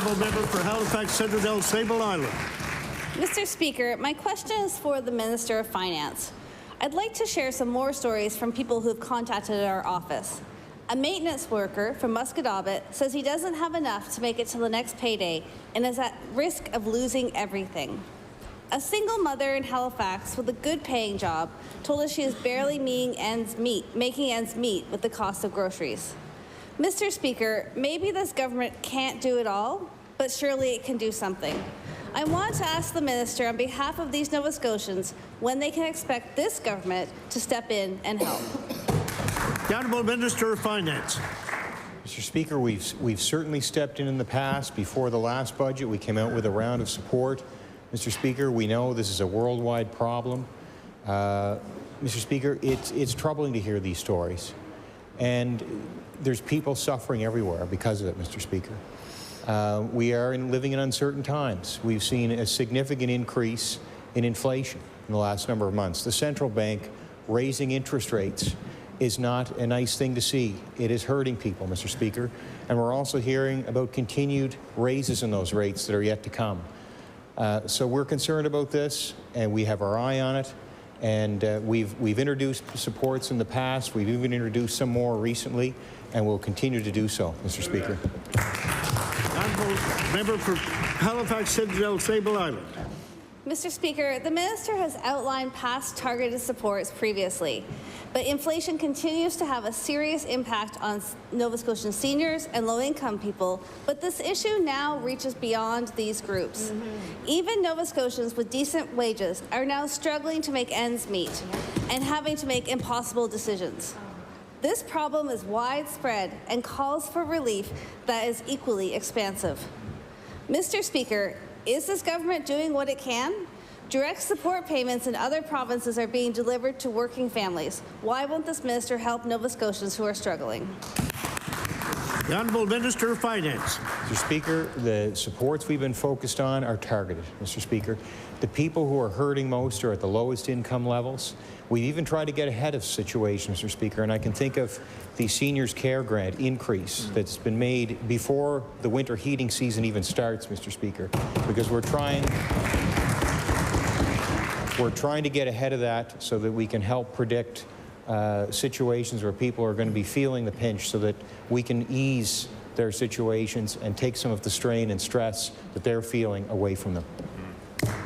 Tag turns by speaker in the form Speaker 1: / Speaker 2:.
Speaker 1: honourable member for Halifax Centre Sable Island.
Speaker 2: Mr. Speaker, my question is for the Minister of Finance. I'd like to share some more stories from people who have contacted our office. A maintenance worker from Musquodoboit says he doesn't have enough to make it to the next payday and is at risk of losing everything. A single mother in Halifax with a good paying job told us she is barely making ends meet with the cost of groceries. Mr. Speaker, maybe this government can't do it all, but surely it can do something. I want to ask the Minister on behalf of these Nova Scotians when they can expect this government to step in and help.
Speaker 1: The Honourable Minister of Finance.
Speaker 3: Mr. Speaker, we've certainly stepped in the past. Before the last budget, we came out with a round of support. Mr. Speaker, we know this is a worldwide problem. Mr. Speaker, it's troubling to hear these stories. And there's people suffering everywhere because of it, Mr. Speaker. We are living in uncertain times. We've seen a significant increase in inflation in the last number of months. The central bank raising interest rates is not a nice thing to see. It is hurting people, Mr. Speaker. And we're also hearing about continued raises in those rates that are yet to come. So we're concerned about this, and we have our eye on it. And we've introduced supports in the past. We've even introduced some more recently, and we'll continue to do so, Mr. Speaker.
Speaker 1: Honourable member for Halifax Centre Sable Island.
Speaker 2: Mr. Speaker, the Minister has outlined past targeted supports previously, but inflation continues to have a serious impact on Nova Scotian seniors and low-income people, but this issue now reaches beyond these groups. Even Nova Scotians with decent wages are now struggling to make ends meet and having to make impossible decisions. This problem is widespread and calls for relief that is equally expansive. Mr. Speaker, is this government doing what it can? Direct support payments in other provinces are being delivered to working families. Why won't this minister help Nova Scotians who are struggling?
Speaker 1: The Honourable Minister of Finance.
Speaker 3: Mr. Speaker, the supports we've been focused on are targeted, Mr. Speaker. The people who are hurting most are at the lowest income levels. We've even tried to get ahead of situations, Mr. Speaker, and I can think of the Seniors Care Grant increase that's been made before the winter heating season even starts, Mr. Speaker, because we're trying to get ahead of that so that we can help predict situations where people are going to be feeling the pinch so that we can ease their situations and take some of the strain and stress that they're feeling away from them.